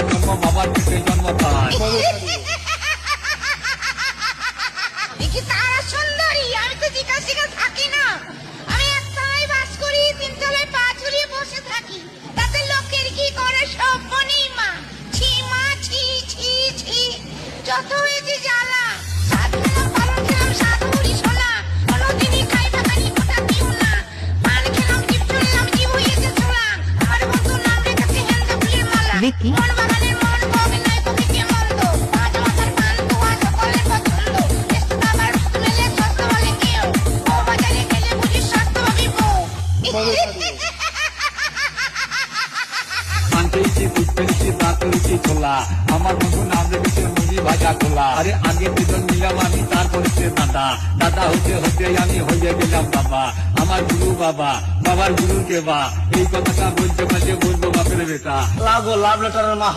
জন্ম বাবার পেটে জন্ম তার। দেখি তারা সুন্দরী, আমি তো জিজ্ঞাসা থাকি না। আমি একতলায় বাস করি, তিনতলায় পা ঝুলিয়ে বসে থাকি। তাতে লোকের কি করে সব বনেই মা। ছি মা, ছি ছি ছি, যত হয়েছে জ্বালা। সাত খেলাম, পালন খেলাম, সাধুরি সোনা, কোনোদিনই খাই বাগানি কোথা দিও না। পান খেলাম, টিপ চললাম, জীব হয়েছে ছোলা। আমার বন্ধু নাম রেখেছে হেন্দা ফুলের মালা। Vicky? মন বাগানের মন বগ নয় কবিকে মন্দ। পাঁচ মাথার পান ধোয়া সকলের পছন্দ। ব্যস্ত বাবার মেলে স্বাস্থ্য বলে কেউ। ও বাজারে গেলে বুঝি স্বাস্থ্য ভাবি বউ। পান পেয়েছি, দুধ পেয়েছি, দাঁত পেয়েছি ছোলা। আমার বন্ধু নাম রেখেছে মুড়ি ভাজা খোলা। আরে আগে দুজন মিলাম আমি, তারপরে সে দাদা। দাদা হতে হতে আমি হয়ে গেলাম বাবা। আমার গুরু বাবা, বাবার গুরু কে বা। এই কথাটা বলতে বলতে বলবো বাপের বেটা। লাভ লেটারের মা